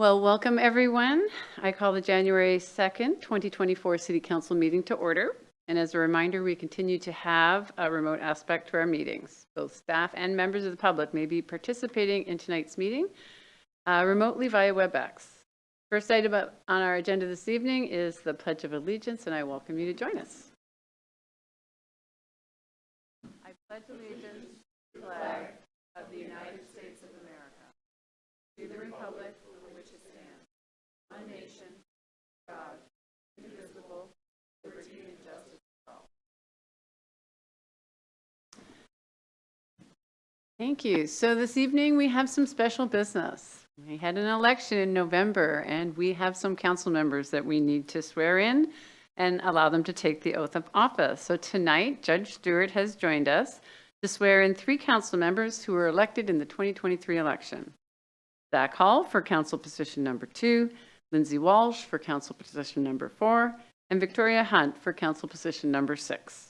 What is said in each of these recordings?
Well, welcome everyone. I call the January 2nd, 2024 City Council meeting to order. And as a reminder, we continue to have a remote aspect to our meetings. Both staff and members of the public may be participating in tonight's meeting remotely via WebEx. First item on our agenda this evening is the Pledge of Allegiance, and I welcome you to join us. I pledge allegiance to the flag of the United States of America, to the republic for which it stands, one nation, God, indivisible, liberty and justice for all. Thank you. So this evening we have some special business. We had an election in November, and we have some council members that we need to swear in and allow them to take the oath of office. So tonight, Judge Stewart has joined us to swear in 3 council members who were elected in the 2023 election. Zach Hall for council position number 2, Lindsay Walsh for council position number 4, and Victoria Hunt for council position number 6.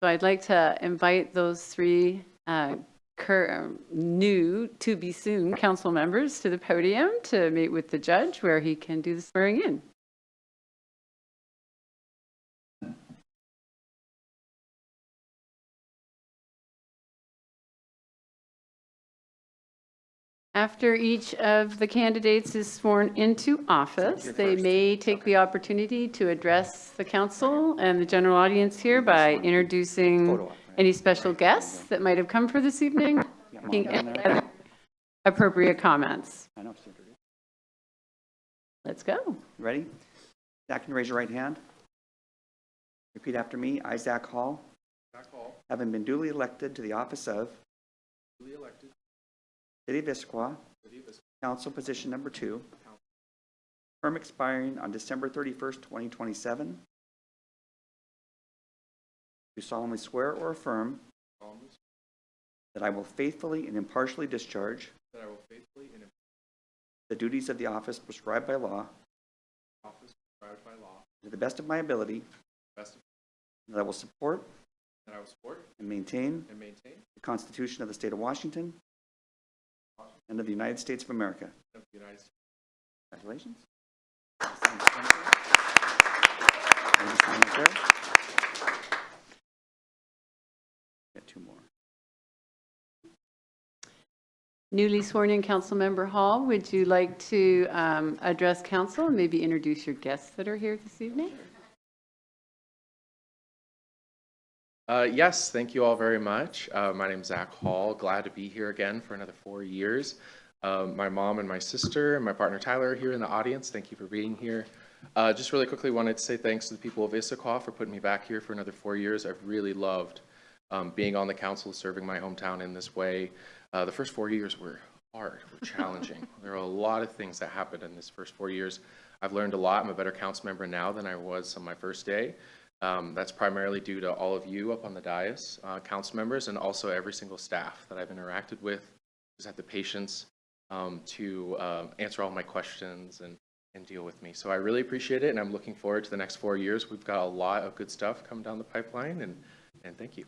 So I'd like to invite those 3 new to-be-soon council members to the podium to meet with the judge where he can do the swearing in. After each of the candidates is sworn into office, they may take the opportunity to address the council and the general audience here by introducing any special guests that might have come for this evening, making any appropriate comments. Let's go. Ready? Zach, can you raise your right hand? Repeat after me. I, Zach Hall, having been duly elected to the office of City of Issaquah, Council position number 2, term expiring on December 31st, 2027, do solemnly swear or affirm that I will faithfully and impartially discharge the duties of the office prescribed by law to the best of my ability, that I will support and maintain the Constitution of the State of Washington and of the United States of America. Congratulations. Get 2 more. Newly sworn in council member Hall, would you like to address council and maybe introduce your guests that are here this evening? Yes, thank you all very much. My name is Zach Hall. Glad to be here again for another 4 years. My mom and my sister and my partner Tyler are here in the audience. Thank you for being here. Just really quickly wanted to say thanks to the people of Issaquah for putting me back here for another 4 years. I've really loved being on the council, serving my hometown in this way. The first 4 years were hard, were challenging. There are a lot of things that happened in this first 4 years. I've learned a lot. I'm a better council member now than I was on my first day. That's primarily due to all of you up on the dais, council members, and also every single staff that I've interacted with, who's had the patience to answer all my questions and deal with me. So I really appreciate it, and I'm looking forward to the next 4 years. We've got a lot of good stuff coming down the pipeline, and thank you.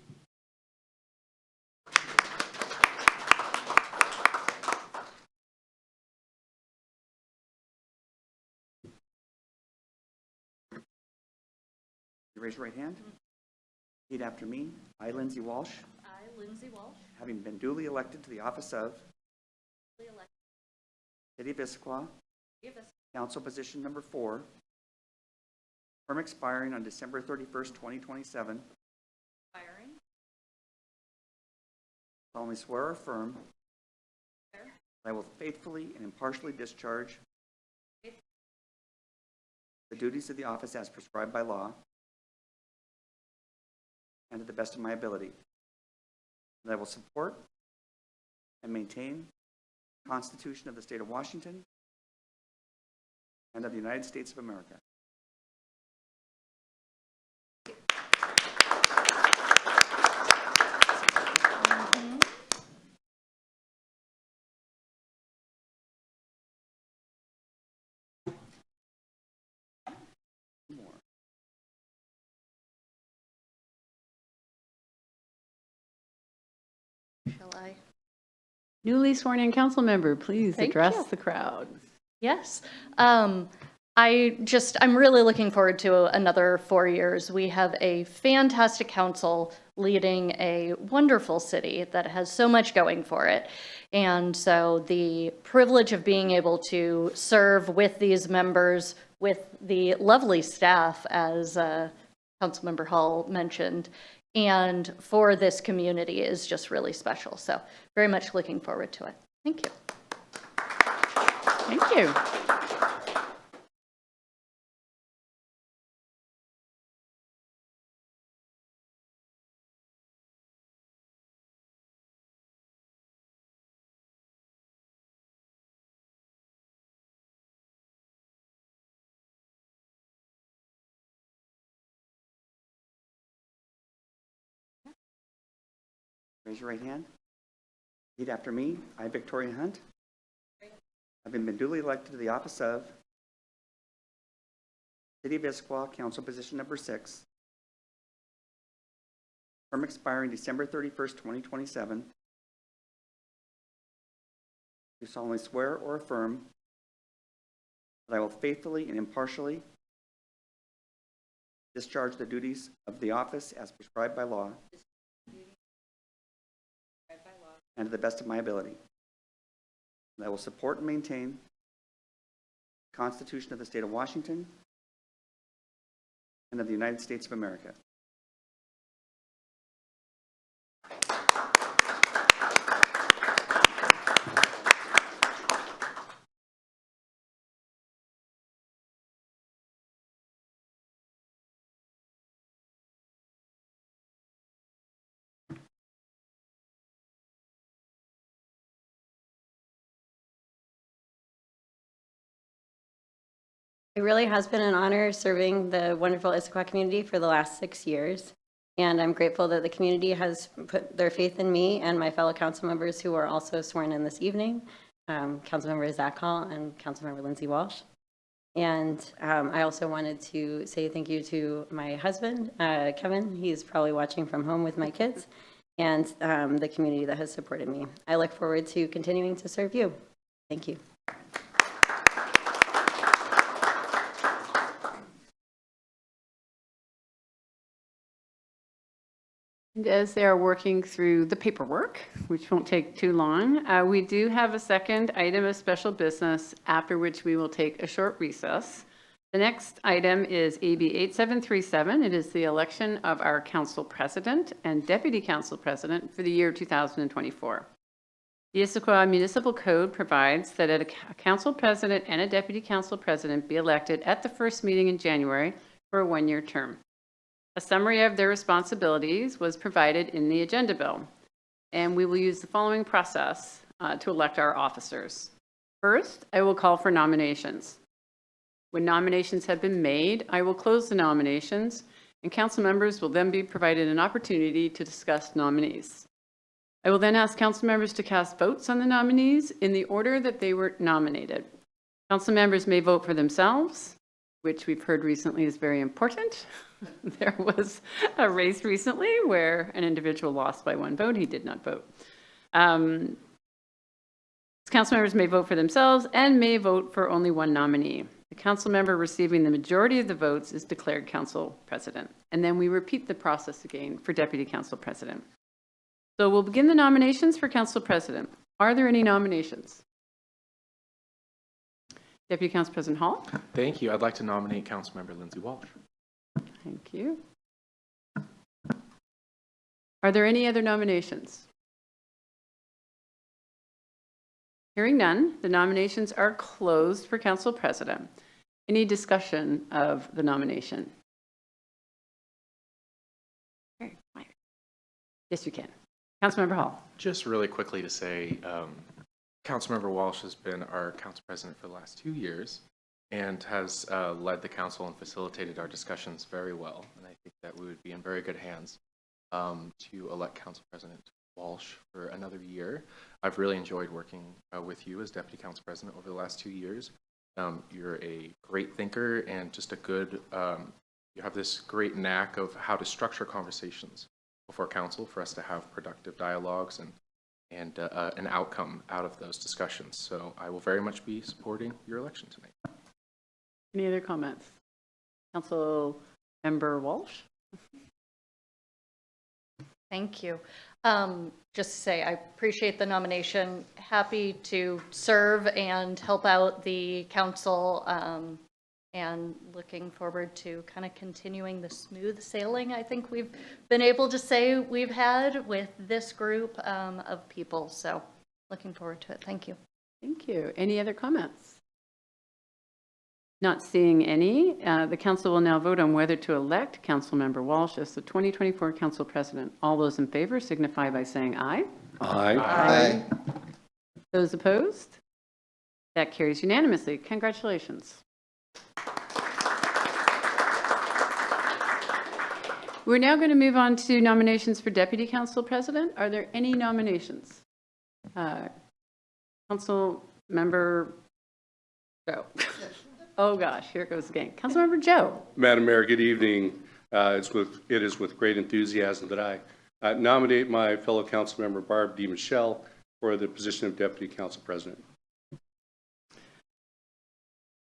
Raise your right hand. Repeat after me. I, Lindsay Walsh. I, Lindsay Walsh. Having been duly elected to the office of City of Issaquah, Council position number 4, term expiring on December 31st, 2027. Solemnly swear or affirm that I will faithfully and impartially discharge the duties of the office as prescribed by law and to the best of my ability. That I will support and maintain the Constitution of the State of Washington and of the United States of America. More. Shall I? Newly sworn-in council member, please Thank address you. the crowd. Yes. I'm really looking forward to another 4 years. We have a fantastic council leading a wonderful city that has so much going for it. And so the privilege of being able to serve with these members, with the lovely staff, as Councilmember Hall mentioned, and for this community is just really special. So very much looking forward to it. Thank you. Thank you. Raise your right hand. Repeat after me. I, Victoria Hunt, have been duly elected to the office of City of Issaquah Council Position Number 6, term expiring December 31st, 2027. Do solemnly swear or affirm that I will faithfully and impartially discharge the duties of the office as prescribed by law and to the best of my ability. And I will support and maintain the Constitution of the State of Washington and of the United States of America. It really has been an honor serving the wonderful Issaquah community for the last 6 years. And I'm grateful that the community has put their faith in me and my fellow council members who are also sworn in this evening, Councilmember Zach Hall and Councilmember Lindsay Walsh. And I also wanted to say thank you to my husband, Kevin. He's probably watching from home with my kids, and the community that has supported me. I look forward to continuing to serve you. Thank you. And as they are working through the paperwork, which won't take too long, we do have a second item of special business, after which we will take a short recess. The next item is AB 8737. It is the election of our council president and deputy council president for the year 2024. The Issaquah Municipal Code provides that a council president and a deputy council president be elected at the first meeting in January for a one-year term. A summary of their responsibilities was provided in the agenda bill, and we will use the following process to elect our officers. First, I will call for nominations. When nominations have been made, I will close the nominations, and council members will then be provided an opportunity to discuss nominees. I will then ask council members to cast votes on the nominees in the order that they were nominated. Council members may vote for themselves, which we've heard recently is very important. There was a race recently where an individual lost by one vote. He did not vote. Council members may vote for themselves and may vote for only one nominee. The council member receiving the majority of the votes is declared council president. And then we repeat the process again for deputy council president. So we'll begin the nominations for council president. Are there any nominations? Deputy Council President Hall. Thank you. I'd like to nominate Councilmember Lindsay Walsh. Thank you. Are there any other nominations? Hearing none, the nominations are closed for council president. Any discussion of the nomination? Yes, you can. Councilmember Hall. Just really quickly to say, Councilmember Walsh has been our council president for the last 2 years and has led the council and facilitated our discussions very well. And I think that we would be in very good hands to elect Council President Walsh for another year. I've really enjoyed working with you as Deputy Council President over the last 2 years. You're a great thinker and just a good, you have this great knack of how to structure conversations before council for us to have productive dialogues an outcome out of those discussions. So I will very much be supporting your election tonight. Any other comments? Council Member Walsh? Thank you. Just to say, I appreciate the nomination. Happy to serve and help out the council, and looking forward to kind of continuing the smooth sailing I think we've been able to say we've had with this group of people. So looking forward to it. Thank you. Thank you. Any other comments? Not seeing any. The council will now vote on whether to elect Councilmember Walsh as the 2024 council president. All those in favor signify by saying aye. Aye. Those opposed? That carries unanimously. Congratulations. We're now going to move on to nominations for deputy council president. Are there any nominations? Council Member Joe. Oh gosh, here it goes again. Councilmember Joe. Madam Mayor, good evening. It is with great enthusiasm that I nominate my fellow council member Barb DiMichele for the position of Deputy Council President.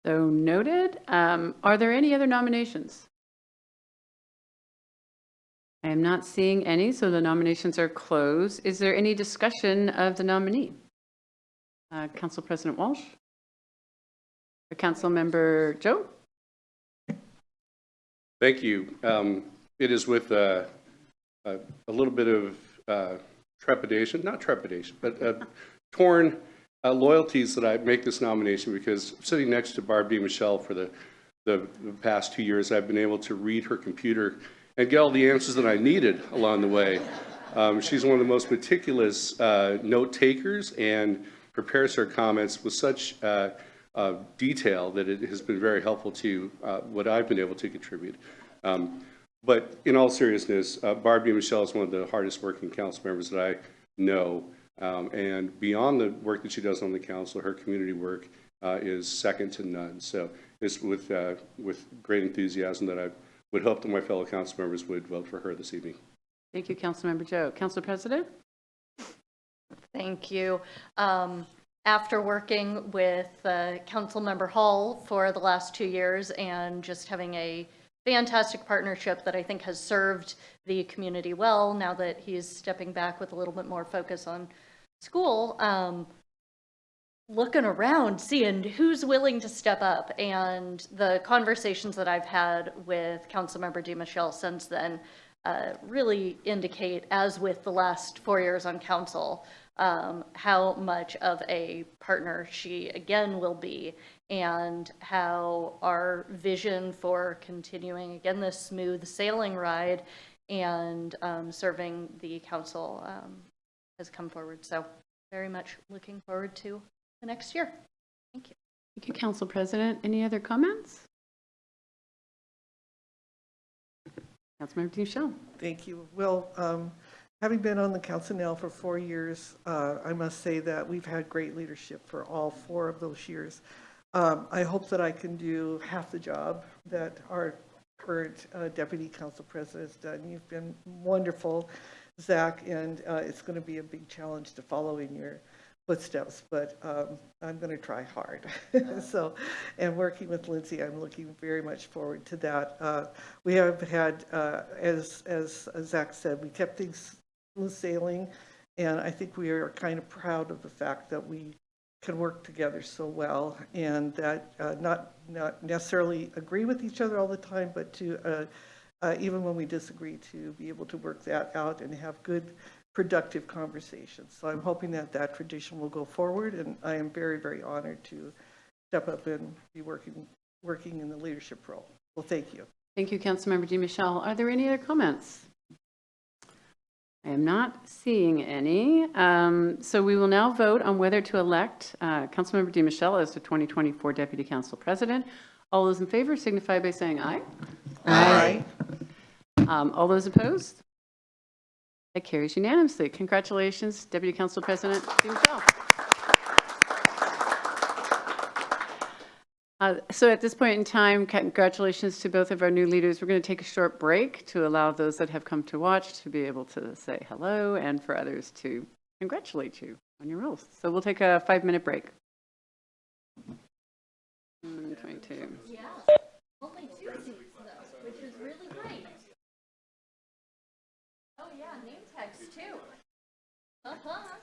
So noted. Are there any other nominations? I am not seeing any, so the nominations are closed. Is there any discussion of the nominee? Council President Walsh? Or Council Member Joe? Thank you. It is with a little bit of trepidation, not trepidation, but torn loyalties that I make this nomination, because sitting next to Barb DiMichele for the past 2 years, I've been able to read her computer and get all the answers that I needed along the way. She's one of the most meticulous note takers and prepares her comments with such detail that it has been very helpful to what I've been able to contribute. But in all seriousness, Barb DiMichele is one of the hardest working council members that I know. And beyond the work that she does on the council, her community work is second to none. So it's with great enthusiasm that I would hope that my fellow council members would vote for her this evening. Thank you, Councilmember Joe. Council President? Thank you. After working with Councilmember Hall for the last 2 years and just having a fantastic partnership that I think has served the community well, now that he's stepping back with a little bit more focus on school, looking around, seeing who's willing to step up, and the conversations that I've had with Councilmember DiMichele since then really indicate, as with the last 4 years on council, how much of a partner she again will be, and how our vision for continuing again this smooth sailing ride and serving the council has come forward. So very much looking forward to the next year. Thank you. Thank you, Council President. Any other comments? Councilmember DiMichele. Thank you. Well, having been on the council now for 4 years, I must say that we've had great leadership for all 4 of those years. I hope that I can do half the job that our current deputy council president has done. You've been wonderful, Zach, and it's going to be a big challenge to follow in your footsteps, but I'm going to try hard. So, and working with Lindsay, I'm looking very much forward to that. We have had, as Zach said, we kept things smooth sailing, and I think we are kind of proud of the fact that we can work together so well, and that not necessarily agree with each other all the time, but to even when we disagree, to be able to work that out and have good, productive conversations. So I'm hoping that that tradition will go forward, and I am very, very honored to step up and be working in the leadership role. Well, thank you. Thank you, Councilmember DiMichele. Are there any other comments? I am not seeing any. So we will now vote on whether to elect Councilmember DiMichele as the 2024 Deputy Council President. All those in favor signify by saying aye. Aye. All those opposed? That carries unanimously. Congratulations, Deputy Council President DiMichele. So at this point in time, congratulations to both of our new leaders. We're going to take a short break to allow those that have come to watch to be able to say hello, and for others to congratulate you on your roles. So we'll take a 5-minute break. 22. Yeah, only 2 seats though, which is really great. Oh yeah, name tags too. Uh-huh.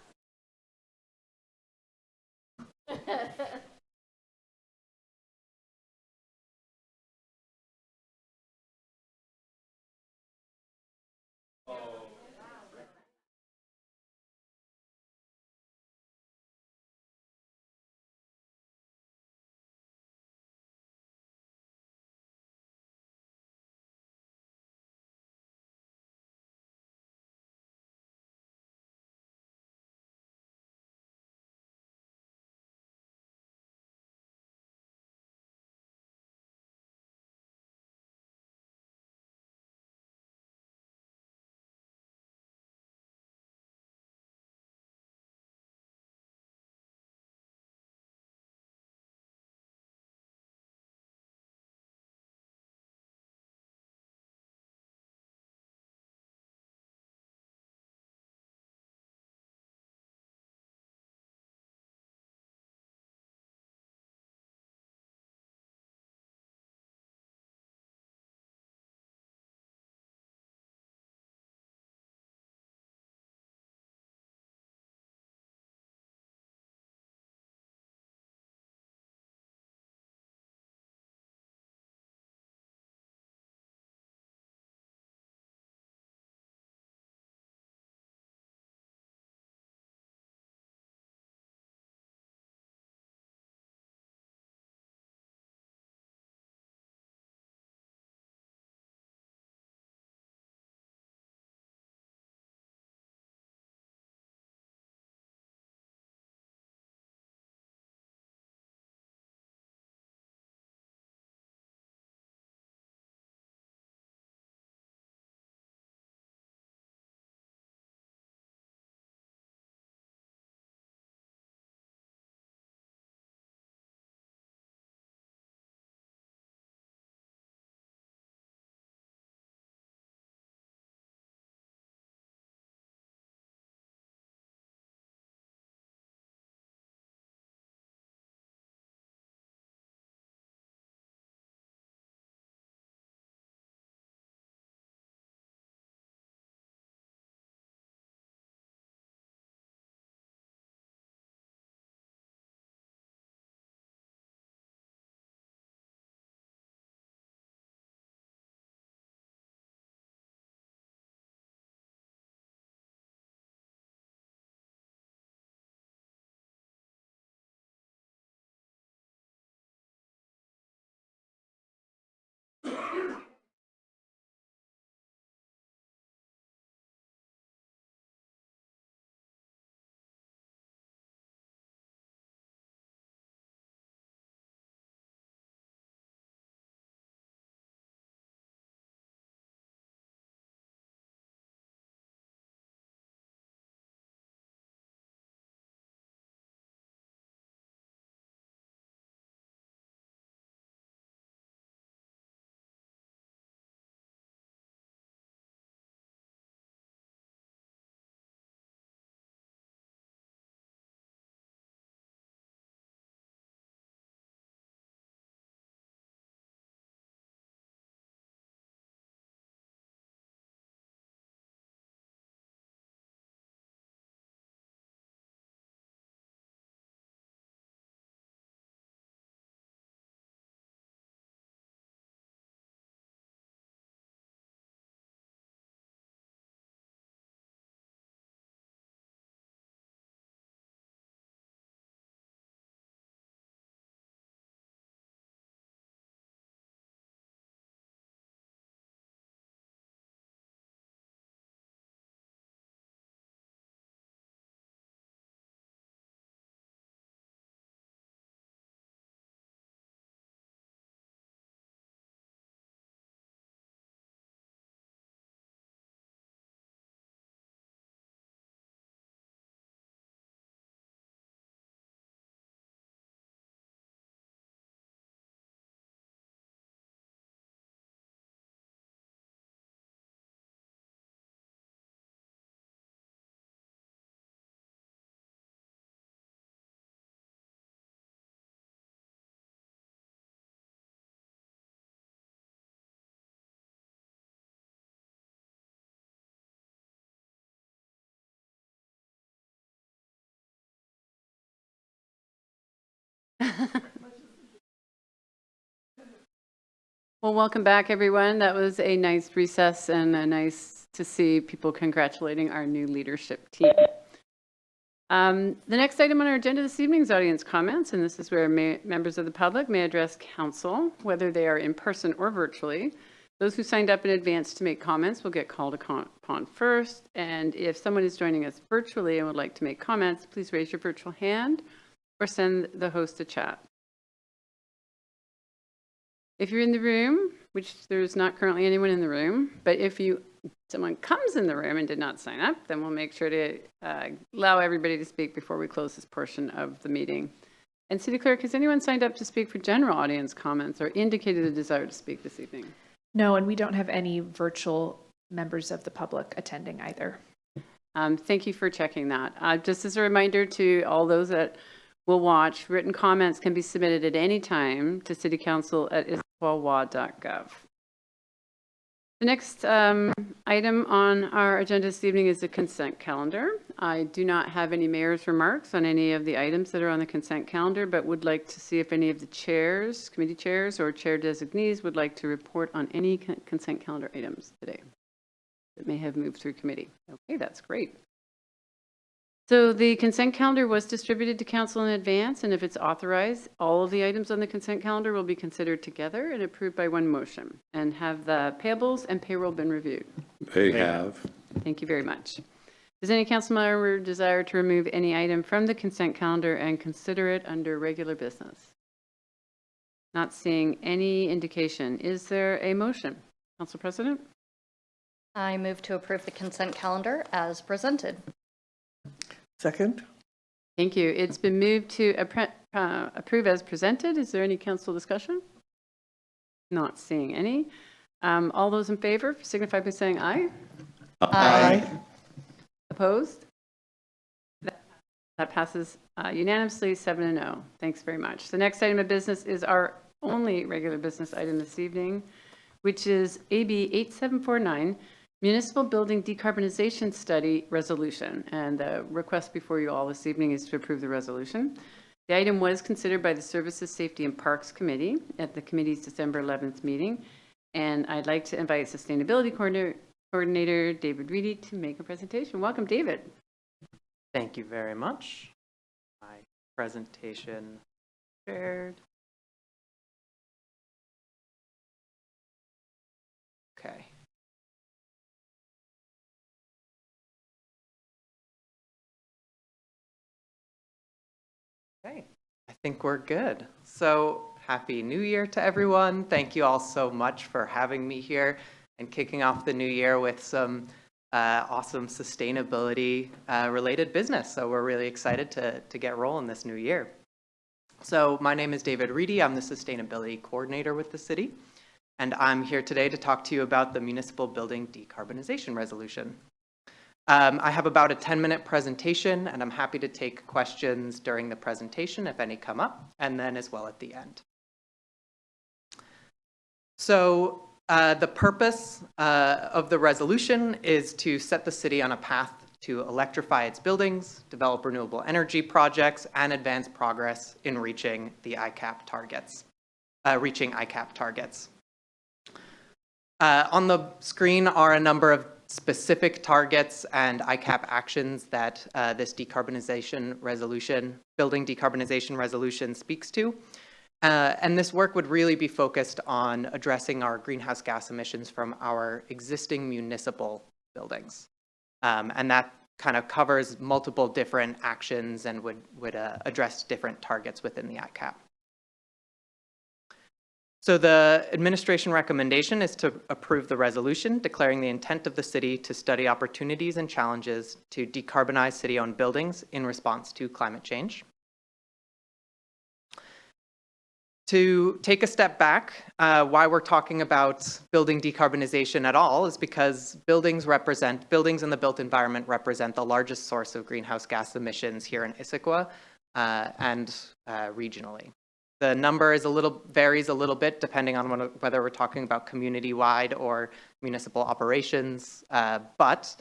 Well, welcome back, everyone. That was a nice recess and nice to see people congratulating our new leadership team. The next item on our agenda this evening is audience comments, and this is where members of the public may address council, whether they are in person or virtually. Those who signed up in advance to make comments will get called upon first, and if someone is joining us virtually and would like to make comments, please raise your virtual hand or send the host a chat. If you're in the room, which there's not currently anyone in the room, but if someone comes in the room and did not sign up, then we'll make sure to allow everybody to speak before we close this portion of the meeting. And City Clerk, has anyone signed up to speak for general audience comments or indicated a desire to speak this evening? No, and we don't have any virtual members of the public attending either. Thank you for checking that. Just as a reminder to all those that will watch, written comments can be submitted at any time to citycouncil@issaquah.gov. The next item on our agenda this evening is the consent calendar. I do not have any mayor's remarks on any of the items that are on the consent calendar, but would like to see if any of the chairs, committee chairs, or chair designees would like to report on any consent calendar items today that may have moved through committee. Okay, that's great. So the consent calendar was distributed to council in advance, and if it's authorized, all of the items on the consent calendar will be considered together and approved by one motion. And have the payables and payroll been reviewed? They have. Thank you very much. Does any council member desire to remove any item from the consent calendar and consider it under regular business? Not seeing any indication. Is there a motion? Council President? I move to approve the consent calendar as presented. Second? Thank you. It's been moved to approve as presented. Is there any council discussion? Not seeing any. All those in favor signify by saying aye. Aye. Opposed? That passes unanimously 7-0. Thanks very much. The next item of business is our only regular business item this evening, which is AB 8749, Municipal Building Decarbonization Study Resolution. And the request before you all this evening is to approve the resolution. The item was considered by the Services, Safety, and Parks Committee at the committee's December 11th meeting. And I'd like to invite Sustainability Coordinator David Reedy to make a presentation. Welcome, David. Thank you very much. My presentation shared. Okay. Okay, I think we're good. So happy New Year to everyone. Thank you all so much for having me here and kicking off the new year with some awesome sustainability related business. So we're really excited to get rolling this new year. So my name is David Reedy. I'm the Sustainability Coordinator with the city. And I'm here today to talk to you about the Municipal Building Decarbonization Resolution. I have about a 10-minute presentation, and I'm happy to take questions during the presentation if any come up, and then as well at the end. So the purpose of the resolution is to set the city on a path to electrify its buildings, develop renewable energy projects, and advance progress in reaching the ICAP targets. On the screen are a number of specific targets and ICAP actions that this building decarbonization resolution speaks to. And this work would really be focused on addressing our greenhouse gas emissions from our existing municipal buildings. And that kind of covers multiple different actions and would address different targets within the ICAP. So the administration recommendation is to approve the resolution declaring the intent of the city to study opportunities and challenges to decarbonize city-owned buildings in response to climate change. To take a step back, why we're talking about building decarbonization at all is because buildings in the built environment represent the largest source of greenhouse gas emissions here in Issaquah and regionally. The number varies a little bit depending on whether we're talking about community-wide or municipal operations. But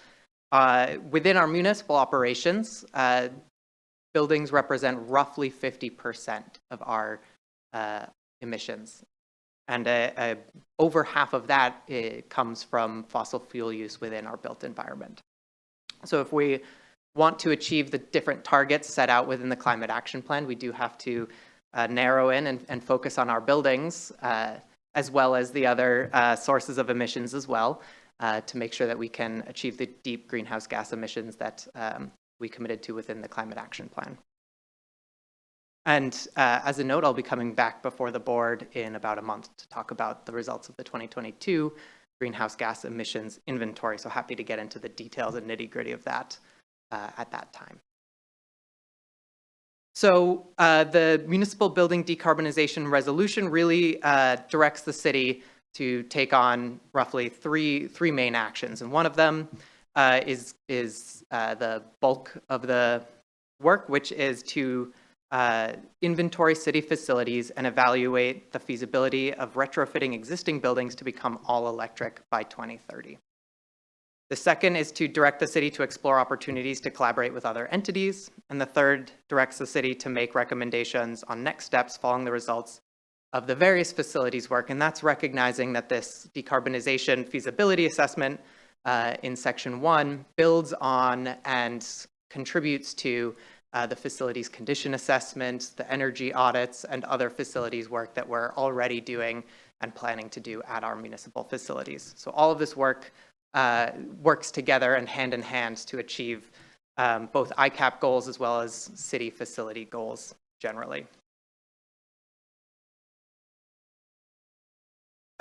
within our municipal operations, buildings represent roughly 50% of our emissions. And over half of that comes from fossil fuel use within our built environment. So if we want to achieve the different targets set out within the Climate Action Plan, we do have to narrow in and focus on our buildings, as well as the other sources of emissions as well, to make sure that we can achieve the deep greenhouse gas emissions that we committed to within the Climate Action Plan. And as a note, I'll be coming back before the board in about a month to talk about the results of the 2022 greenhouse gas emissions inventory. So happy to get into the details and nitty-gritty of that at that time. So the Municipal Building Decarbonization Resolution really directs the city to take on roughly three main actions. And one of them is the bulk of the work, which is to inventory city facilities and evaluate the feasibility of retrofitting existing buildings to become all electric by 2030. The second is to direct the city to explore opportunities to collaborate with other entities. And the third directs the city to make recommendations on next steps following the results of the various facilities work. And that's recognizing that this decarbonization feasibility assessment in section 1 builds on and contributes to the facilities condition assessment, the energy audits, and other facilities work that we're already doing and planning to do at our municipal facilities. So all of this work works together and hand in hand to achieve both ICAP goals as well as city facility goals generally.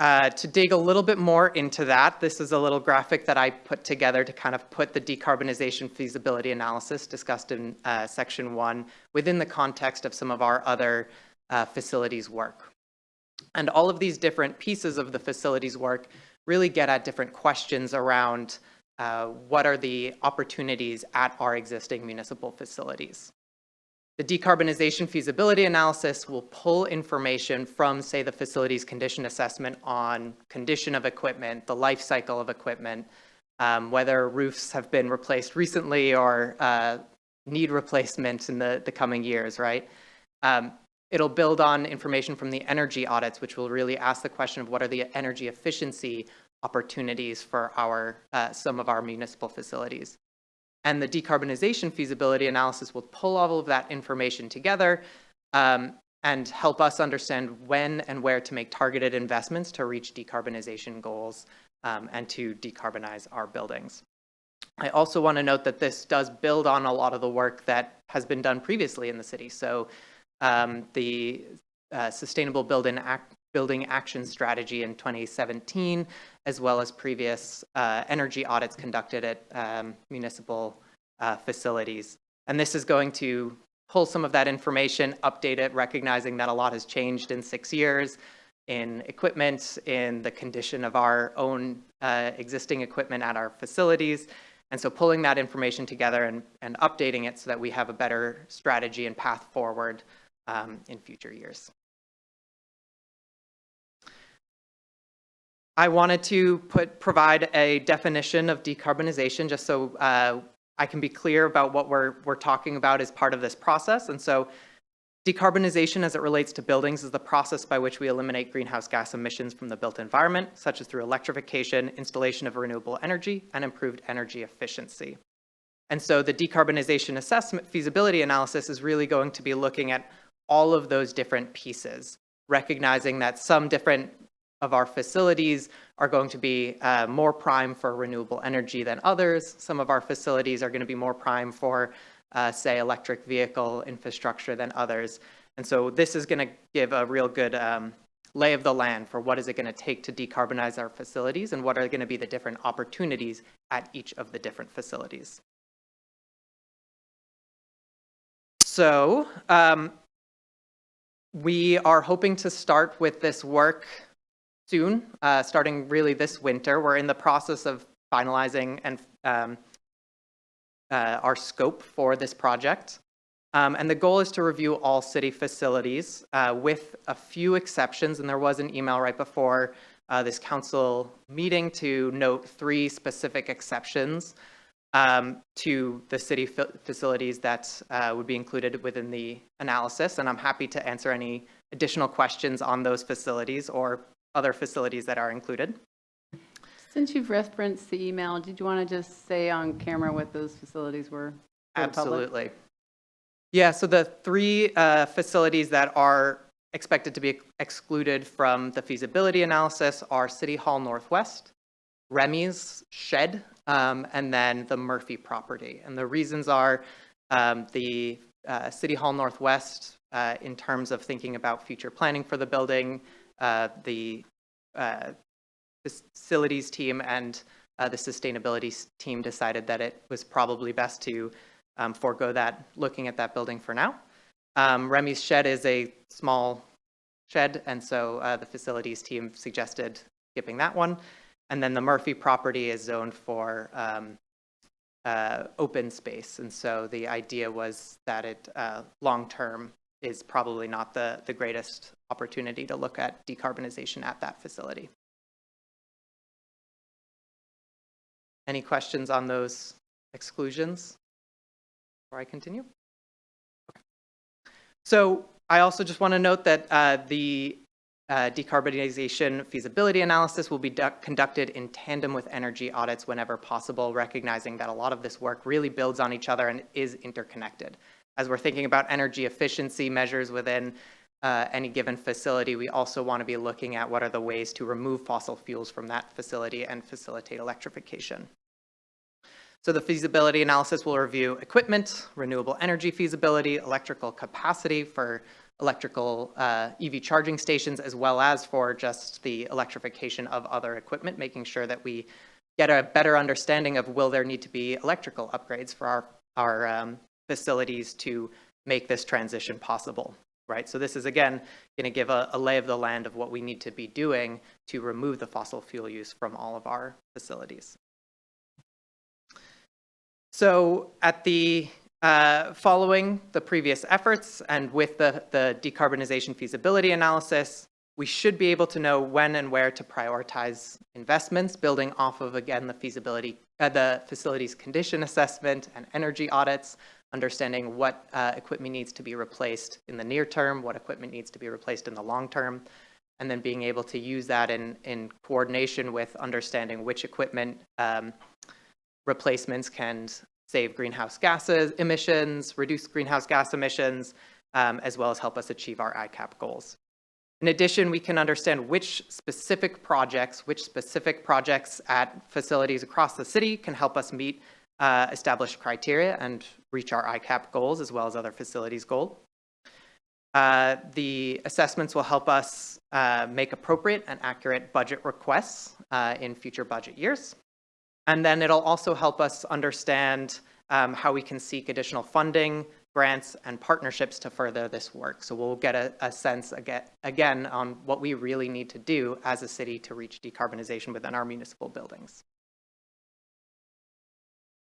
To dig a little bit more into that, this is a little graphic that I put together to kind of put the decarbonization feasibility analysis discussed in section 1 within the context of some of our other facilities work. And all of these different pieces of the facilities work really get at different questions around what are the opportunities at our existing municipal facilities. The decarbonization feasibility analysis will pull information from, say, the facilities condition assessment on condition of equipment, the life cycle of equipment, whether roofs have been replaced recently or need replacement in the coming years, right? It'll build on information from the energy audits, which will really ask the question of what are the energy efficiency opportunities for some of our municipal facilities. And the decarbonization feasibility analysis will pull all of that information together and help us understand when and where to make targeted investments to reach decarbonization goals and to decarbonize our buildings. I also want to note that this does build on a lot of the work that has been done previously in the city. So the Sustainable Building Action Strategy in 2017, as well as previous energy audits conducted at municipal facilities. And this is going to pull some of that information, update it, recognizing that a lot has changed in 6 years in equipment, in the condition of our own existing equipment at our facilities. And so pulling that information together and updating it so that we have a better strategy and path forward in future years. I wanted to provide a definition of decarbonization just so I can be clear about what we're talking about as part of this process. And so decarbonization as it relates to buildings is the process by which we eliminate greenhouse gas emissions from the built environment, such as through electrification, installation of renewable energy, and improved energy efficiency. And so the decarbonization assessment feasibility analysis is really going to be looking at all of those different pieces, recognizing that some different of our facilities are going to be more prime for renewable energy than others. Some of our facilities are going to be more prime for, say, electric vehicle infrastructure than others. And so this is going to give a real good lay of the land for what is it going to take to decarbonize our facilities and what are going to be the different opportunities at each of the different facilities. So we are hoping to start with this work soon, starting really this winter. We're in the process of finalizing and our scope for this project. And the goal is to review all city facilities with a few exceptions. And there was an email right before this council meeting to note 3 specific exceptions to the city facilities that would be included within the analysis. And I'm happy to answer any additional questions on those facilities or other facilities that are included. Since you've referenced the email, did you want to just say on camera what those facilities were? For the public? Absolutely. Yeah, so the three facilities that are expected to be excluded from the feasibility analysis are City Hall Northwest, Remy's Shed, and then the Murphy property. And the reasons are the City Hall Northwest, in terms of thinking about future planning for the building, the facilities team and the sustainability team decided that it was probably best to forego that, looking at that building for now. Remy's Shed is a small shed, and so the facilities team suggested skipping that one. And then the Murphy property is zoned for open space, and so the idea was that it long-term is probably not the greatest opportunity to look at decarbonization at that facility. Any questions on those exclusions before I continue? Okay. So I also just want to note that the decarbonization feasibility analysis will be conducted in tandem with energy audits whenever possible, recognizing that a lot of this work really builds on each other and is interconnected. As we're thinking about energy efficiency measures within any given facility, we also want to be looking at what are the ways to remove fossil fuels from that facility and facilitate electrification. So the feasibility analysis will review equipment, renewable energy feasibility, electrical capacity for electrical EV charging stations, as well as for just the electrification of other equipment, making sure that we get a better understanding of will there need to be electrical upgrades for our facilities to make this transition possible, right? So this is, again, going to give a lay of the land of what we need to be doing to remove the fossil fuel use from all of our facilities. So at the following the previous efforts and with the decarbonization feasibility analysis, we should be able to know when and where to prioritize investments, building off of, again, the facilities condition assessment and energy audits, understanding what equipment needs to be replaced in the near term, what equipment needs to be replaced in the long term, and then being able to use that in coordination with understanding which equipment replacements can save greenhouse gases emissions, reduce greenhouse gas emissions, as well as help us achieve our ICAP goals. In addition, we can understand which specific projects at facilities across the city can help us meet established criteria and reach our ICAP goals, as well as other facilities goals. The assessments will help us make appropriate and accurate budget requests in future budget years. And then it'll also help us understand how we can seek additional funding, grants, and partnerships to further this work. So we'll get a sense again on what we really need to do as a city to reach decarbonization within our municipal buildings.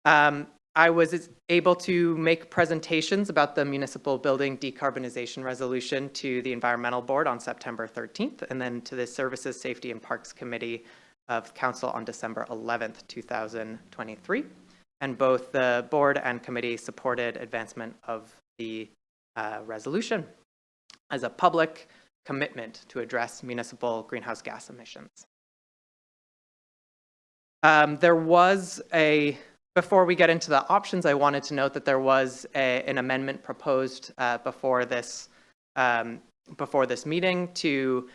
I was able to make presentations about the municipal building decarbonization resolution to the Environmental Board on September 13th, and then to the Services, Safety, and Parks Committee of Council on December 11th, 2023. And both the board and committee supported advancement of the resolution as a public commitment to address municipal greenhouse gas emissions. Before we get into the options, I wanted to note that there was an amendment proposed before this meeting to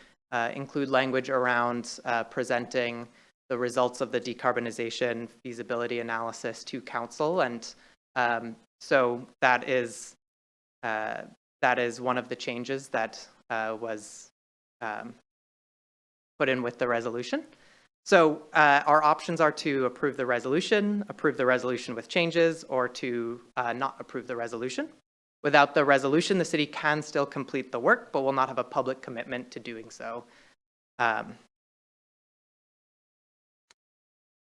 include language around presenting the results of the decarbonization feasibility analysis to council, and so that is one of the changes that was put in with the resolution. So our options are to approve the resolution with changes, or to not approve the resolution. Without the resolution, the city can still complete the work, but will not have a public commitment to doing so.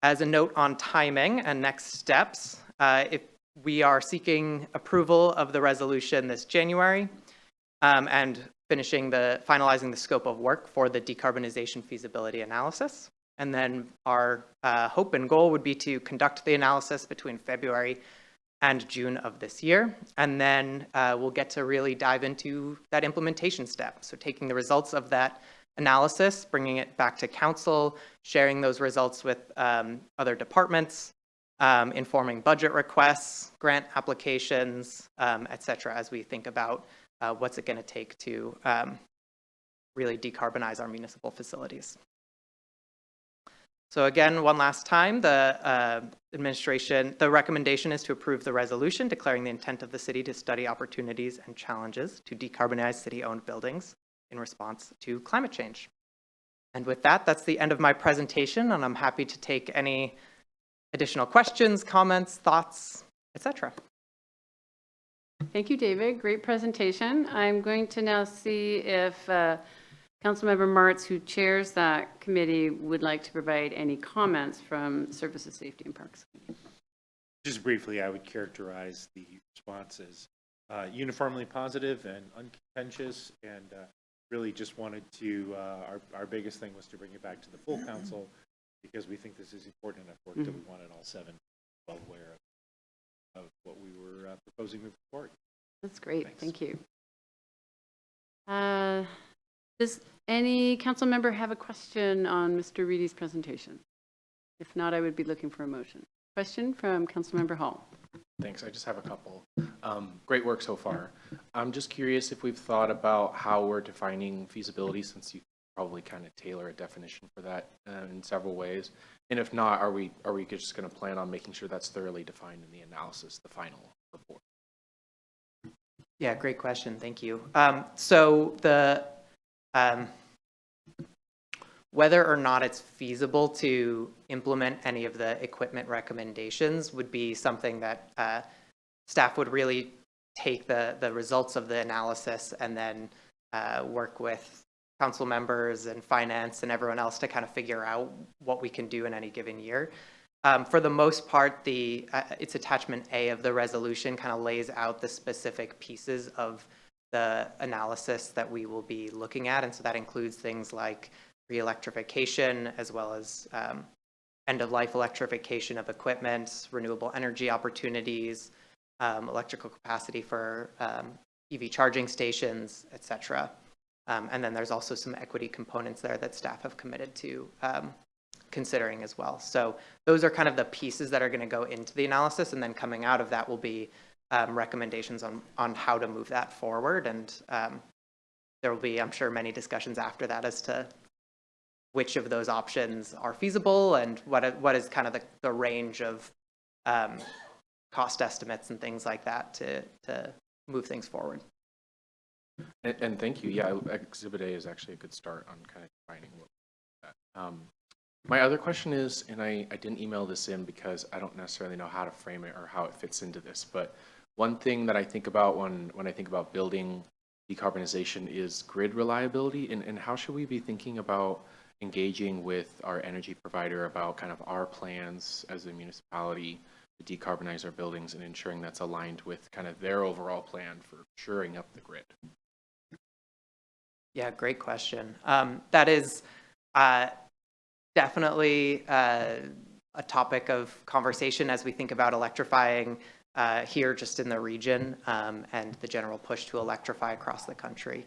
As a note on timing and next steps, if we are seeking approval of the resolution this January and finalizing the scope of work for the decarbonization feasibility analysis. And then our hope and goal would be to conduct the analysis between February and June of this year. And then we'll get to really dive into that implementation step. So taking the results of that analysis, bringing it back to council, sharing those results with other departments, informing budget requests, grant applications, et cetera, as we think about what's it going to take to really decarbonize our municipal facilities. So again, one last time, the recommendation is to approve the resolution declaring the intent of the city to study opportunities and challenges to decarbonize city-owned buildings in response to climate change. And with that, that's the end of my presentation, and I'm happy to take any additional questions, comments, thoughts, etc. Thank you, David. Great presentation. I'm going to now see if Councilmember Martz, who chairs that committee, would like to provide any comments from Services, Safety, and Parks Committee. Just briefly, I would characterize the response as uniformly positive and uncontentious, and really just wanted to, our biggest thing was to bring it back to the full council, because we think this is important enough work that we wanted all seven well aware of what we were proposing moving forward. That's great. Thanks. Thank you. Does any council member have a question on Mr. Reedy's presentation? If not, I would be looking for a motion. Question from Councilmember Hall. Thanks. I just have a couple. Great work so far. I'm just curious if we've thought about how we're defining feasibility, since you probably kind of tailor a definition for that in several ways. And if not, are we just going to plan on making sure that's thoroughly defined in the analysis, the final report? Yeah, great question. Thank you. So the whether or not it's feasible to implement any of the equipment recommendations would be something that staff would really take the results of the analysis and then work with council members and finance and everyone else to kind of figure out what we can do in any given year. For the most part, it's attachment A of the resolution kind of lays out the specific pieces of the analysis that we will be looking at. And so that includes things like re-electrification, as well as end-of-life electrification of equipment, renewable energy opportunities, electrical capacity for EV charging stations, et cetera. And then there's also some equity components there that staff have committed to considering as well. So those are kind of the pieces that are going to go into the analysis, and then coming out of that will be recommendations on how to move that forward. And there will be, I'm sure, many discussions after that as to which of those options are feasible and what is kind of the range of cost estimates and things like that to move things forward. And thank you. Yeah, Exhibit A is actually a good start on kind of defining what that. My other question is, and I didn't email this in because I don't necessarily know how to frame it or how it fits into this, but one thing that I think about when I think about building decarbonization is grid reliability, and how should we be thinking about engaging with our energy provider about kind of our plans as a municipality to decarbonize our buildings and ensuring that's aligned with kind of their overall plan for shoring up the grid? Yeah, great question. That is definitely a topic of conversation as we think about electrifying here just in the region and the general push to electrify across the country.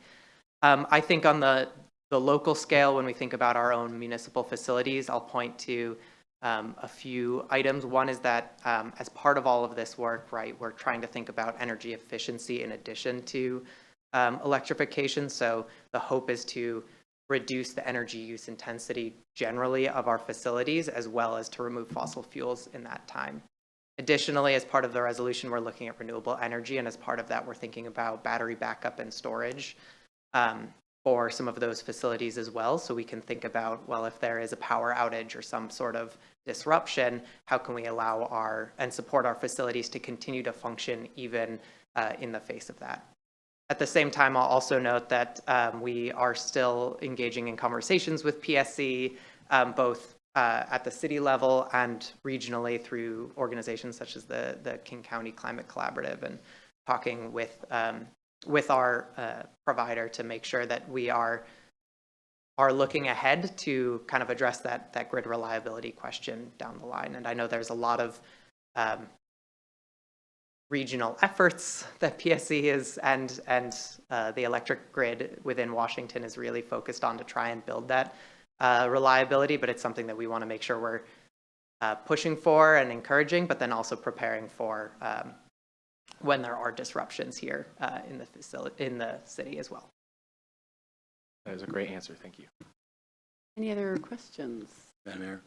I think on the local scale, when we think about our own municipal facilities, I'll point to a few items. One is that as part of all of this work, right, we're trying to think about energy efficiency in addition to electrification. So the hope is to reduce the energy use intensity generally of our facilities, as well as to remove fossil fuels in that time. Additionally, as part of the resolution, we're looking at renewable energy, and as part of that, we're thinking about battery backup and storage for some of those facilities as well. So we can think about, well, if there is a power outage or some sort of disruption, how can we allow and support our facilities to continue to function even in the face of that? At the same time, I'll also note that we are still engaging in conversations with PSC, both at the city level and regionally through organizations such as the King County Climate Collaborative, and talking with our provider to make sure that we are are looking ahead to kind of address that grid reliability question down the line. And I know there's a lot of regional efforts that PSC is and the electric grid within Washington is really focused on to try and build that reliability, but it's something that we want to make sure we're pushing for and encouraging, but then also preparing for when there are disruptions here in the city as well. That is a great answer. Thank you. Any other questions? Madam Mayor?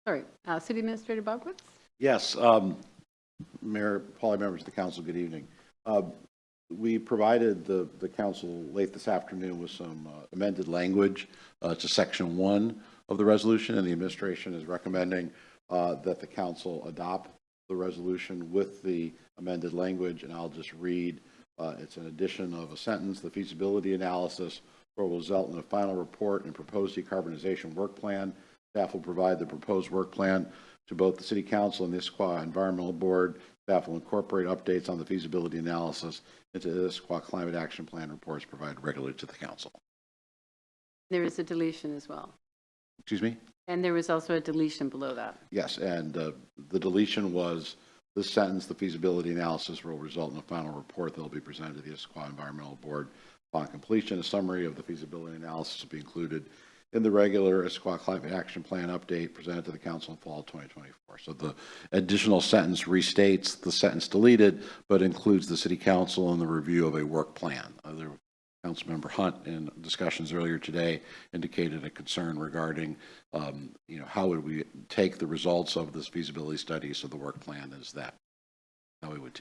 Sorry, City Administrator Bogwitz? Yes, Mayor, Pauli, members of the council, good evening. We provided the council late this afternoon with some amended language to section 1 of the resolution, and the administration is recommending that the council adopt the resolution with the amended language, and I'll just read. It's an addition of a sentence: the feasibility analysis will result in a final report and proposed decarbonization work plan. Staff will provide the proposed work plan to both the City Council and the Issaquah Environmental Board. Staff will incorporate updates on the feasibility analysis into the Issaquah Climate Action Plan reports provided regularly to the Council. There is a deletion as well. Excuse me? And there was also a deletion below that. Yes, and the deletion was this sentence: the feasibility analysis will result in a final report that will be presented to the Issaquah Environmental Board upon completion. A summary of the feasibility analysis will be included in the regular Issaquah Climate Action Plan update presented to the Council in fall 2024. So the additional sentence restates the sentence deleted, but includes the City Council in the review of a work plan. Councilmember Hunt, in discussions earlier today, indicated a concern regarding, how would we take the results of this feasibility study? So the work plan is that how we would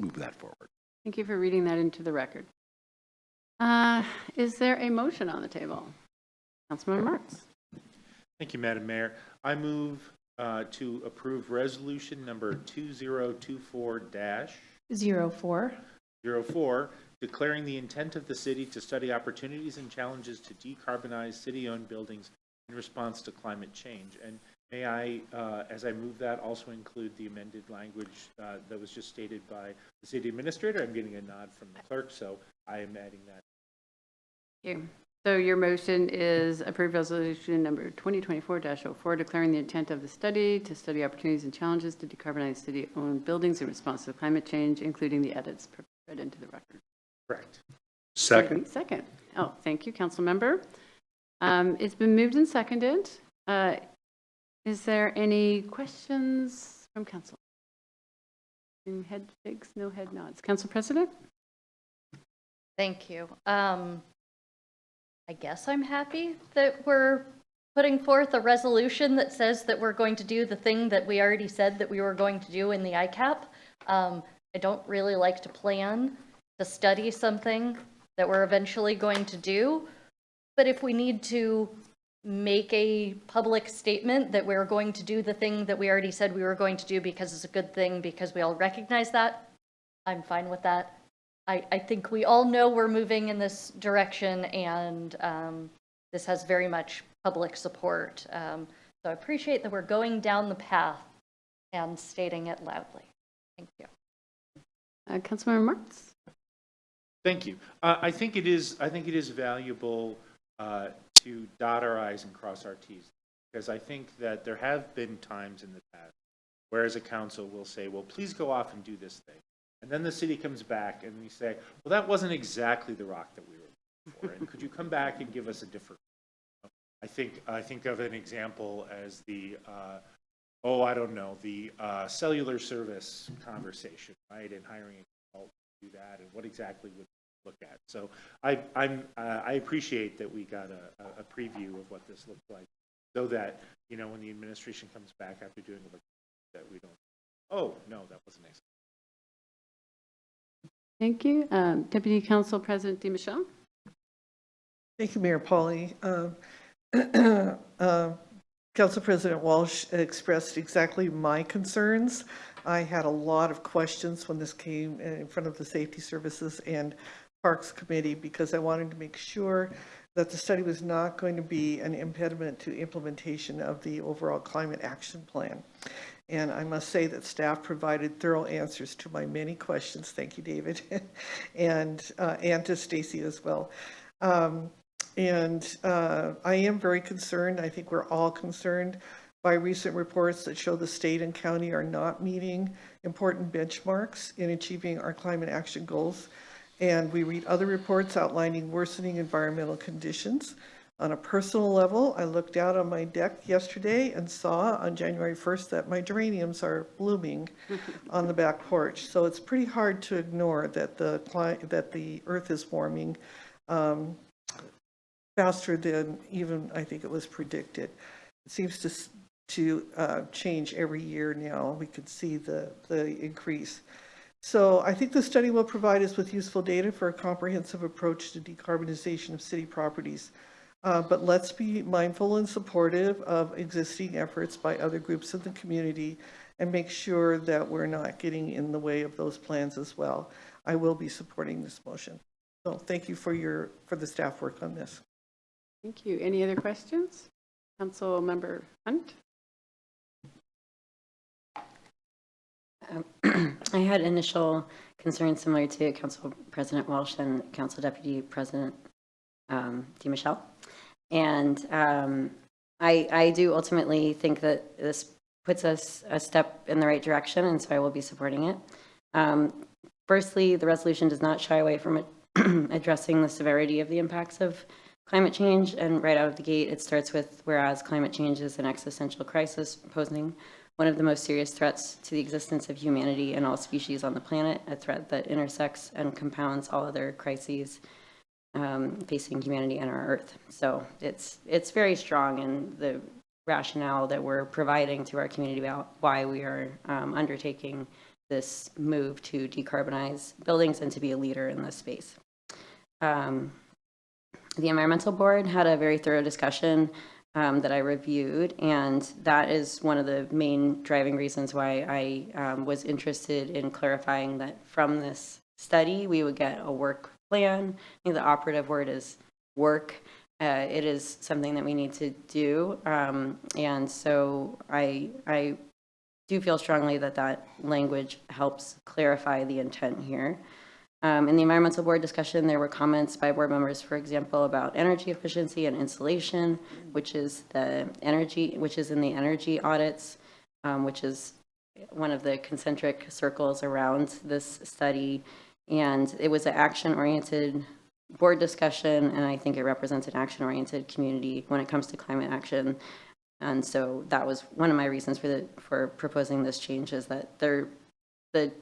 move that forward. Thank you for reading that into the record. Is there a motion on the table? Councilmember Marks. Thank you, Madam Mayor. I move to approve resolution number 2024-04, declaring the intent of the city to study opportunities and challenges to decarbonize city-owned buildings in response to climate change. And may I, as I move that, also include the amended language that was just stated by the city administrator? I'm getting a nod from the clerk, so I am adding that. Thank you. So your motion is approve resolution number 2024-04, declaring the intent of the study to study opportunities and challenges to decarbonize city-owned buildings in response to climate change, including the edits prepared into the record. Correct. Second. Second. Oh, thank you, council member. It's been moved and seconded. Is there any questions from council? Head shakes, no head nods. Council President? Thank you. I guess I'm happy that we're putting forth a resolution that says that we're going to do the thing that we already said that we were going to do in the ICAP. I don't really like to plan to study something that we're eventually going to do, but if we need to make a public statement that we're going to do the thing that we already said we were going to do because it's a good thing, because we all recognize that, I'm fine with that. I think we all know we're moving in this direction, and this has very much public support. So I appreciate that we're going down the path and stating it loudly. Thank you. Councilmember Marks? Thank you. I think it is valuable to dot our I's and cross our T's, because I think that there have been times in the past where as a council we'll say, well, please go off and do this thing. And then the city comes back and we say, well, that wasn't exactly the rock that we were looking for. And could you come back and give us a different? I think of an example as the, the cellular service conversation, right? And hiring a consultant to do that, and what exactly would we look at? So I appreciate that we got a preview of what this looked like, so that when the administration comes back after doing a look, that we don't. Oh no, that wasn't nice. Thank you. Deputy Council President DeMichelle? Thank you, Mayor Pauli. Council President Walsh expressed exactly my concerns. I had a lot of questions when this came in front of the Safety Services and Parks Committee, because I wanted to make sure that the study was not going to be an impediment to implementation of the overall climate action plan. And I must say that staff provided thorough answers to my many questions. Thank you, David, and to Stacy as well. And I am very concerned, I think we're all concerned by recent reports that show the state and county are not meeting important benchmarks in achieving our climate action goals. And we read other reports outlining worsening environmental conditions. On a personal level, I looked out on my deck yesterday and saw on January 1st that my geraniums are blooming on the back porch. So it's pretty hard to ignore that the earth is warming faster than even I think it was predicted. It seems to change every year now. We could see the increase. So I think the study will provide us with useful data for a comprehensive approach to decarbonization of city properties. But let's be mindful and supportive of existing efforts by other groups in the community and make sure that we're not getting in the way of those plans as well. I will be supporting this motion. So thank you for the staff work on this. Thank you. Any other questions? Council Member Hunt? I had initial concerns similar to Council President Welsh and Council Deputy President DeMichelle. And I do ultimately think that this puts us a step in the right direction, and so I will be supporting it. Firstly, the resolution does not shy away from addressing the severity of the impacts of climate change, and right out of the gate, it starts with, whereas climate change is an existential crisis posing one of the most serious threats to the existence of humanity and all species on the planet, a threat that intersects and compounds all other crises facing humanity and our Earth. So it's very strong in the rationale that we're providing to our community about why we are undertaking this move to decarbonize buildings and to be a leader in this space. The Environmental Board had a very thorough discussion that I reviewed, and that is one of the main driving reasons why I was interested in clarifying that from this study we would get a work plan. I think the operative word is work. It is something that we need to do, and so I do feel strongly that that language helps clarify the intent here. In the Environmental Board discussion, there were comments by board members, for example, about energy efficiency and insulation, which is in the energy audits, which is one of the concentric circles around this study. And it was an action-oriented board discussion, and I think it represents an action-oriented community when it comes to climate action. And so that was one of my reasons for proposing this change, is that the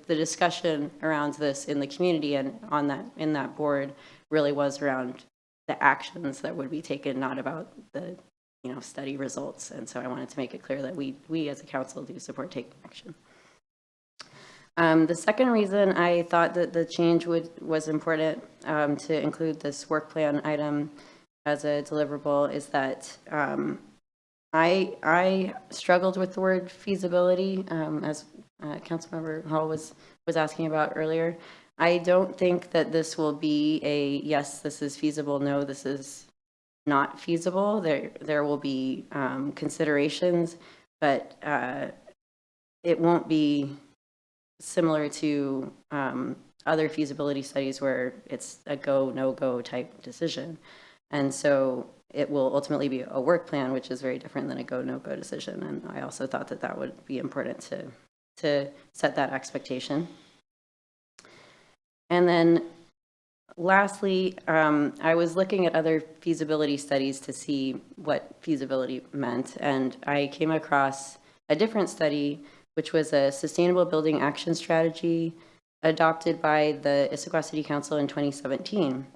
discussion around this in the community and in that board really was around the actions that would be taken, not about the study results. And so I wanted to make it clear that we as a council do support taking action. The second reason I thought that the change was important to include this work plan item as a deliverable is that I struggled with the word feasibility, as Councilmember Hall was asking about earlier. I don't think that this will be a yes, this is feasible, no, this is not feasible. There will be considerations, but it won't be similar to other feasibility studies where it's a go, no-go type decision. And so it will ultimately be a work plan, which is very different than a go, no-go decision. And I also thought that that would be important to set that expectation. And then lastly, I was looking at other feasibility studies to see what feasibility meant. And I came across a different study, which was a sustainable building action strategy adopted by the Issaquah City Council in 2017.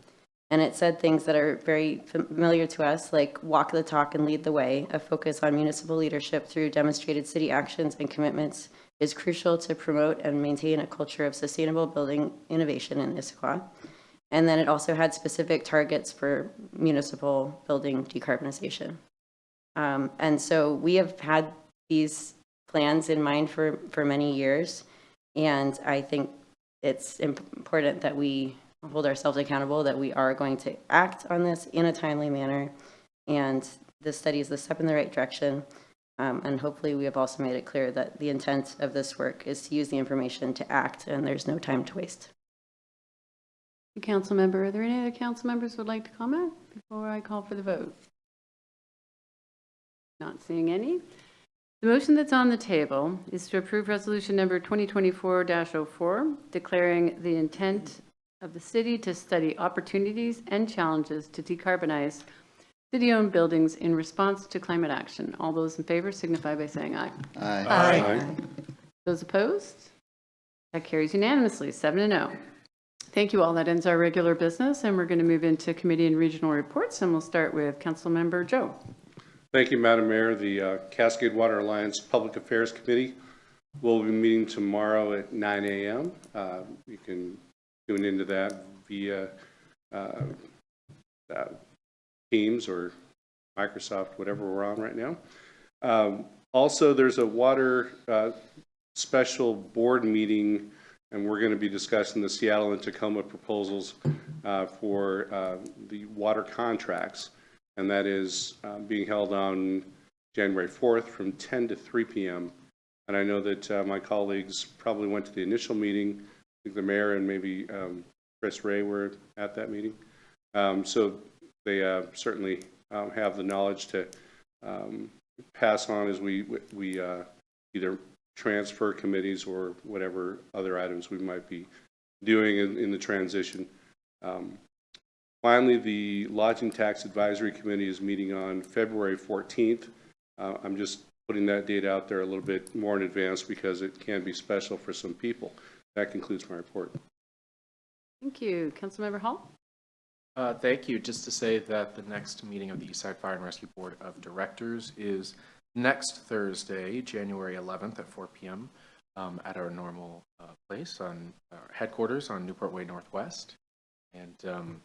And it said things that are very familiar to us, like walk the talk and lead the way. A focus on municipal leadership through demonstrated city actions and commitments is crucial to promote and maintain a culture of sustainable building innovation in Issaquah. And then it also had specific targets for municipal building decarbonization. And so we have had these plans in mind for many years. And I think it's important that we hold ourselves accountable, that we are going to act on this in a timely manner. And this study is the step in the right direction. And hopefully we have also made it clear that the intent of this work is to use the information to act, and there's no time to waste. Council member, are there any other council members who would like to comment before I call for the vote? Not seeing any. The motion that's on the table is to approve resolution number 2024-04, declaring the intent of the city to study opportunities and challenges to decarbonize city-owned buildings in response to climate action. All those in favor signify by saying aye. Aye. Those opposed? That carries unanimously, 7-0. Thank you all. That ends our regular business, and we're going to move into committee and regional reports, and we'll start with Councilmember Joe. Thank you, Madam Mayor. The Cascade Water Alliance Public Affairs Committee will be meeting tomorrow at 9 a.m. You can tune into that via Teams or Microsoft, whatever we're on right now. Also, there's a water special board meeting, and we're going to be discussing the Seattle and Tacoma proposals for the water contracts. And that is being held on January 4th from 10 to 3 p.m. And I know that my colleagues probably went to the initial meeting. I think the mayor and maybe Chris Ray were at that meeting. So they certainly have the knowledge to pass on as we either transfer committees or whatever other items we might be doing in the transition. Finally, the Lodging Tax Advisory Committee is meeting on February 14th. I'm just putting that date out there a little bit more in advance because it can be special for some people. That concludes my report. Thank you. Councilmember Hall? Thank you. Just to say that the next meeting of the Eastside Fire and Rescue Board of Directors is next Thursday, January 11th at 4 p.m. At our normal place on headquarters on Newport Way Northwest. And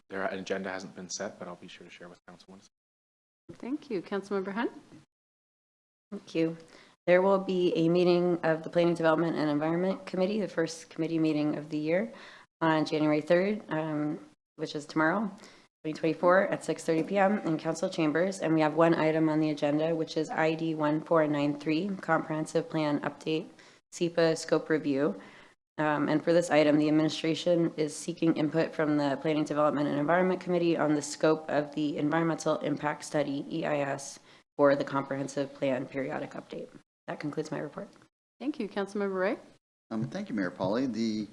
their agenda hasn't been set, but I'll be sure to share with council once. Thank you. Councilmember Hunt? Thank you. There will be a meeting of the Planning, Development, and Environment Committee, the first committee meeting of the year, on January 3rd, which is tomorrow, 2024, at 6:30 p.m. in council chambers. And we have one item on the agenda, which is ID 1493, Comprehensive Plan Update, SEPA Scope Review. And for this item, the administration is seeking input from the Planning, Development, and Environment Committee on the scope of the Environmental Impact Study, EIS, for the Comprehensive Plan Periodic Update. That concludes my report. Thank you. Councilmember Ray? Thank you, Mayor Pauly. The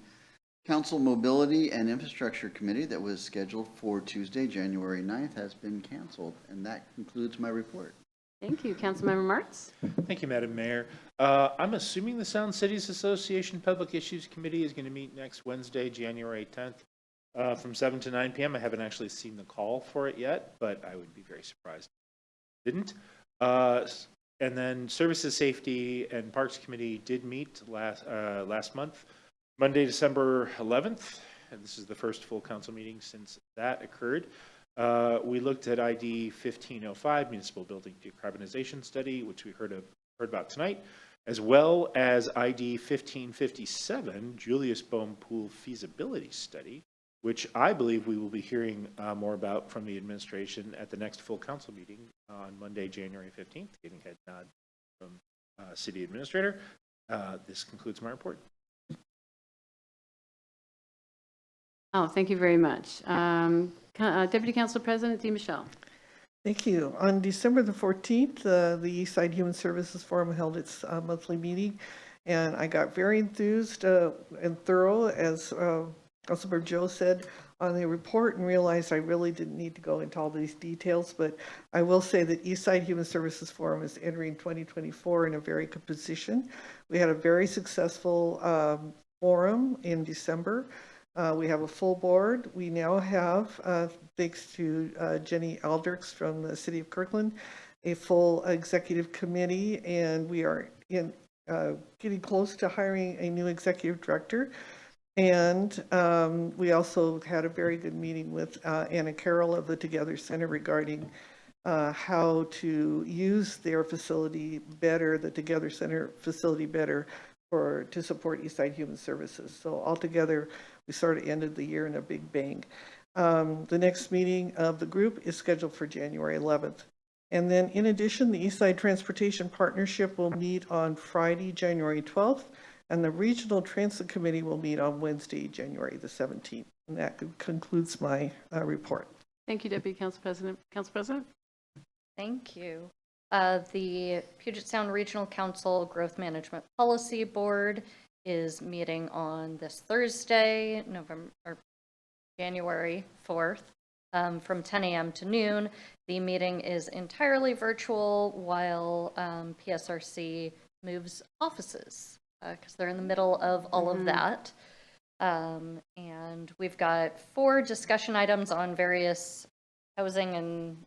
Council Mobility and Infrastructure Committee that was scheduled for Tuesday, January 9th has been canceled, and that concludes my report. Thank you. Councilmember Martz? Thank you, Madam Mayor. I'm assuming the Sound Cities Association Public Issues Committee is going to meet next Wednesday, January 10th, from 7 to 9 p.m. I haven't actually seen the call for it yet, but I would be very surprised if it didn't. And then Services, Safety, and Parks Committee did meet last month, Monday, December 11th, and this is the first full council meeting since that occurred. We looked at ID 1505, Municipal Building Decarbonization Study, which we heard about tonight, as well as ID 1557, Julius Bohm Pool Feasibility Study, which I believe we will be hearing more about from the administration at the next full council meeting on Monday, January 15th, getting head nod from City Administrator. This concludes my report. Oh, thank you very much. Deputy Council President DeMichelle. Thank you. On December the 14th, the Eastside Human Services Forum held its monthly meeting, and I got very enthused and thorough, as Councilmember Joe said, on the report, and realized I really didn't need to go into all these details, but I will say that Eastside Human Services Forum is entering 2024 in a very good position. We had a very successful forum in December. We have a full board. We now have, thanks to Jenny Aldrichs from the City of Kirkland, a full executive committee, and we are getting close to hiring a new executive director. And we also had a very good meeting with Anna Carroll of the Together Center regarding how to use their facility better, the Together Center facility better, to support Eastside Human Services. So altogether, we sort of ended the year in a big bang. The next meeting of the group is scheduled for January 11th. And then in addition, the Eastside Transportation Partnership will meet on Friday, January 12th And the Regional Transit Committee will meet on Wednesday, January the 17th. And that concludes my report. Thank you, Deputy Council President. Council President? Thank you. The Puget Sound Regional Council Growth Management Policy Board is meeting on this Thursday, January 4th, from 10 a.m. to noon. The meeting is entirely virtual while PSRC moves offices because they're in the middle of all of that. And we've got 4 discussion items on various housing and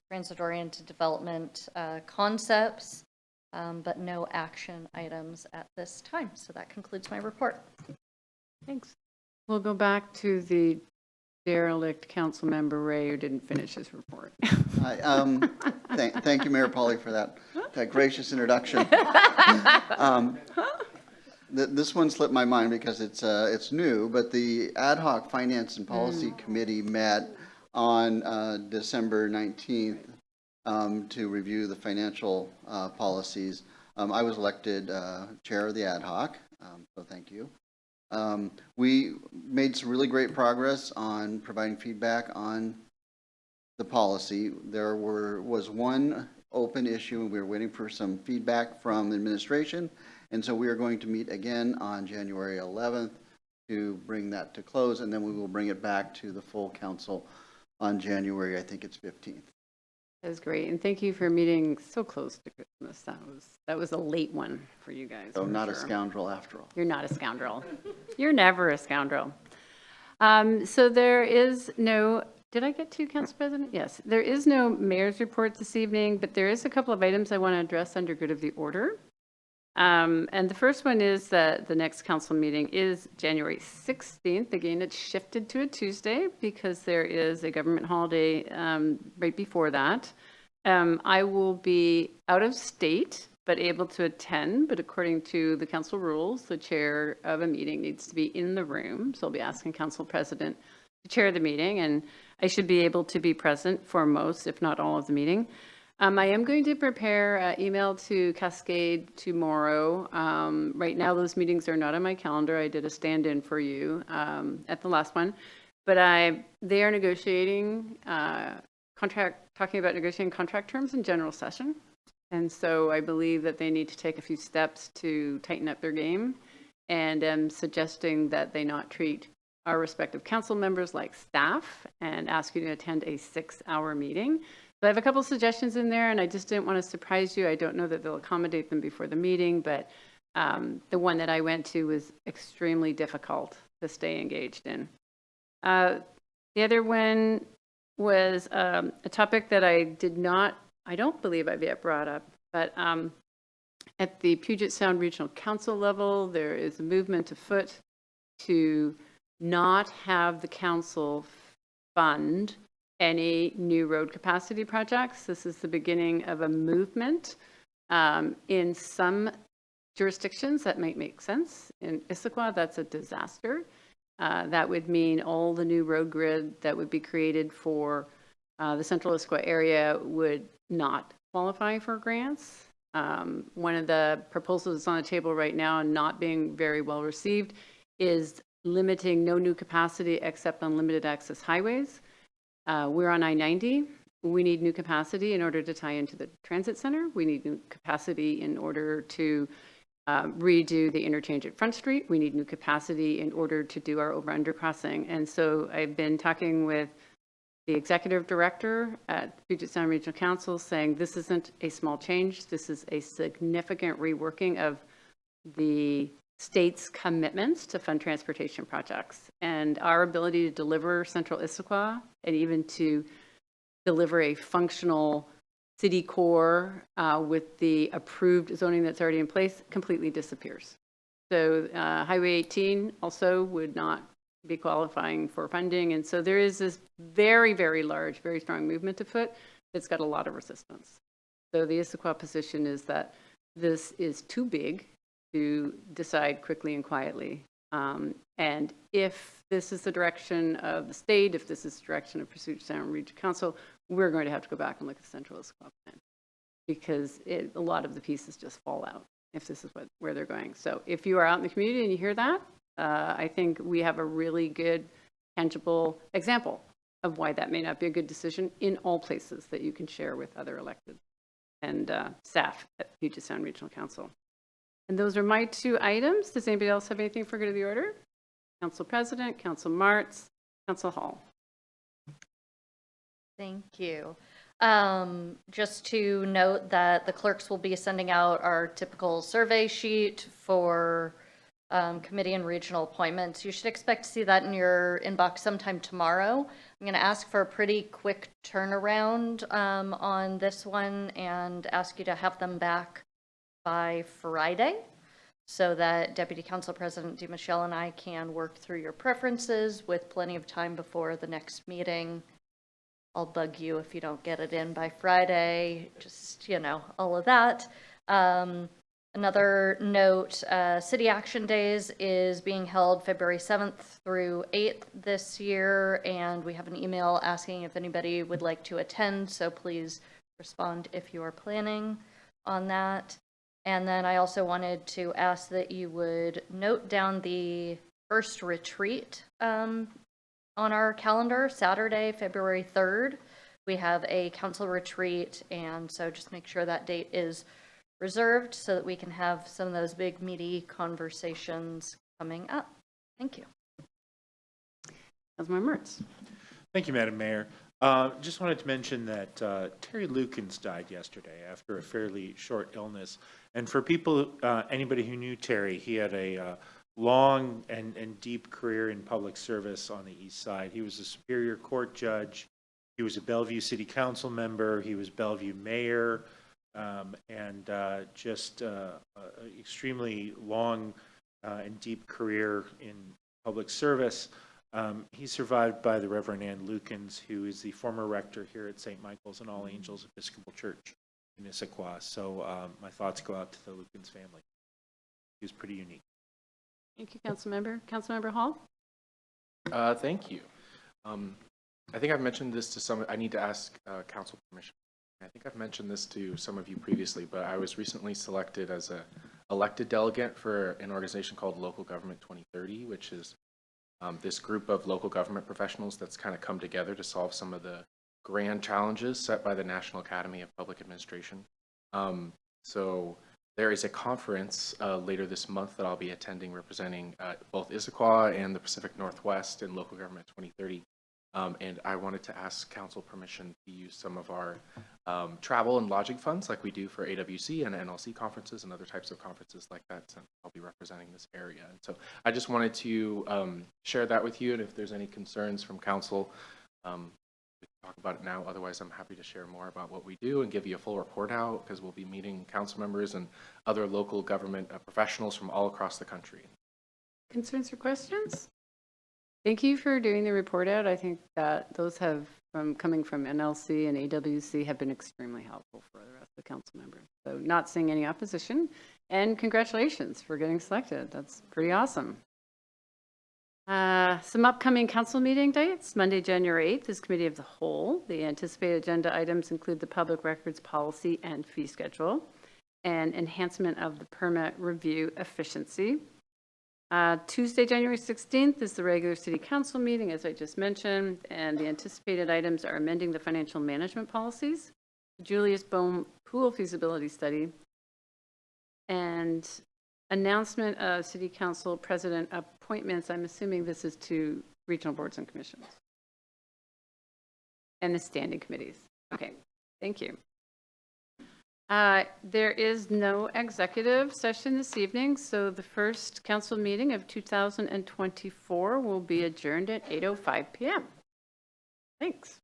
transit-oriented development concepts, but no action items at this time. So that concludes my report. Thanks. We'll go back to the derelict council member Ray, who didn't finish his report. Thank you, Mayor Polly, for that gracious introduction. This one slipped my mind because it's new, but the Ad hoc Finance and Policy Committee met on December 19th to review the financial policies. I was elected chair of the ad hoc, so thank you. We made some really great progress on providing feedback on the policy. There was one open issue, and we were waiting for some feedback from the administration, and so we are going to meet again on January 11th to bring that to close, and then we will bring it back to the full council on January, I think it's 15th. That was great, and thank you for meeting so close to Christmas. That was a late one for you guys. So not a scoundrel after all. You're not a scoundrel. You're never a scoundrel. So there is no, did I get to, Council President? Yes, there is no mayor's report this evening, but there is a couple of items I want to address under good of the order. And the first one is that the next council meeting is January 16th. Again, it's shifted to a Tuesday because there is a government holiday right before that. I will be out of state, but able to attend. But according to the council rules, the chair of a meeting needs to be in the room. So I'll be asking council president to chair the meeting, and I should be able to be present for most, if not all of the meeting. I am going to prepare an email to Cascade tomorrow. Right now, those meetings are not on my calendar. I did a stand-in for you at the last one. But they are negotiating talking about negotiating contract terms in general session. And so I believe that they need to take a few steps to tighten up their game. And I'm suggesting that they not treat our respective council members like staff and ask you to attend a 6-hour meeting. So I have a couple suggestions in there, and I just didn't want to surprise you. I don't know that they'll accommodate them before the meeting, but the one that I went to was extremely difficult to stay engaged in. The other one was a topic that I don't believe I've yet brought up, but at the Puget Sound Regional Council level, there is a movement afoot to not have the council fund any new road capacity projects. This is the beginning of a movement. In some jurisdictions, that might make sense. In Issaquah, that's a disaster. That would mean all the new road grid that would be created for the central Issaquah area would not qualify for grants. One of the proposals that's on the table right now and not being very well received is limiting no new capacity except on limited access highways. We're on I-90. We need new capacity in order to tie into the transit center. We need new capacity in order to redo the interchange at Front Street. We need new capacity in order to do our over-under crossing. And so I've been talking with the executive director at Puget Sound Regional Council saying this isn't a small change. This is a significant reworking of the state's commitments to fund transportation projects and our ability to deliver Central Issaquah and even to deliver a functional city core with the approved zoning that's already in place completely disappears. So Highway 18 also would not be qualifying for funding. And so there is this very, very large, very strong movement afoot that's got a lot of resistance. So the Issaquah position is that this is too big to decide quickly and quietly. And if this is the direction of the state, if this is the direction of Puget Sound Regional Council, we're going to have to go back and look at the Central Issaquah plan because a lot of the pieces just fall out. if this is where they're going. So if you are out in the community and you hear that, I think we have a really good, tangible example of why that may not be a good decision in all places that you can share with other elected and staff at Puget Sound Regional Council. And those are my 2 items. Does anybody else have anything for good of the order? Council President, Council Martz, Council Hall. Thank you. Just to note that the clerks will be sending out our typical survey sheet for committee and regional appointments. You should expect to see that in your inbox sometime tomorrow. I'm going to ask for a pretty quick turnaround on this one and ask you to have them back by Friday so that Deputy Council President DeMichelle and I can work through your preferences with plenty of time before the next meeting. I'll bug you if you don't get it in by Friday, just, you know, all of that. Another note, City Action Days is being held February 7th through 8th this year, and we have an email asking if anybody would like to attend, so please respond if you are planning on that. And then I also wanted to ask that you would note down the first retreat on our calendar, Saturday, February 3rd. We have a council retreat, and so just make sure that date is reserved so that we can have some of those big meaty conversations coming up. Thank you. Councilmember Mertz. Thank you, Madam Mayor. Just wanted to mention that Terry Lukens died yesterday after a fairly short illness. And for people, anybody who knew Terry, he had a long and deep career in public service on the East Side. He was a Superior Court judge. He was a Bellevue City Council member. He was Bellevue mayor. And just extremely long and deep career in public service. He's survived by the Reverend Ann Lukens, who is the former rector here at St. Michael's and All Angels Episcopal Church in Issaquah. So my thoughts go out to the Lukens family. He was pretty unique. Thank you, Councilmember. Councilmember Hall? Thank you. I think I've mentioned this to some, I need to ask council permission. I think I've mentioned this to some of you previously, but I was recently selected as a elected delegate for an organization called Local Government 2030, which is this group of local government professionals that's kind of come together to solve some of the grand challenges set by the National Academy of Public Administration. So there is a conference later this month that I'll be attending representing both Issaquah and the Pacific Northwest in Local Government 2030. And I wanted to ask council permission to use some of our travel and lodging funds like we do for AWC and NLC conferences and other types of conferences like that. And I'll be representing this area. And so I just wanted to share that with you. And if there's any concerns from council, we can talk about it now. Otherwise, I'm happy to share more about what we do and give you a full report out because we'll be meeting council members and other local government professionals from all across the country. Concerns or questions? Thank you for doing the report out. I think that those have, coming from NLC and AWC, have been extremely helpful for the rest of the council members. So not seeing any opposition, and congratulations for getting selected. That's pretty awesome. Some upcoming council meeting dates. Monday, January 8th is Committee of the Whole. The anticipated agenda items include the public records policy and fee schedule, and enhancement of the permit review efficiency. Tuesday, January 16th is the regular city council meeting, as I just mentioned, and the anticipated items are amending the financial management policies, the Julius Bohm pool feasibility study, and announcement of city council president appointments. I'm assuming this is to regional boards and commissions and the standing committees. Okay, thank you. There is no executive session this evening, so the first council meeting of 2024 will be adjourned at 8:05 p.m. Thanks.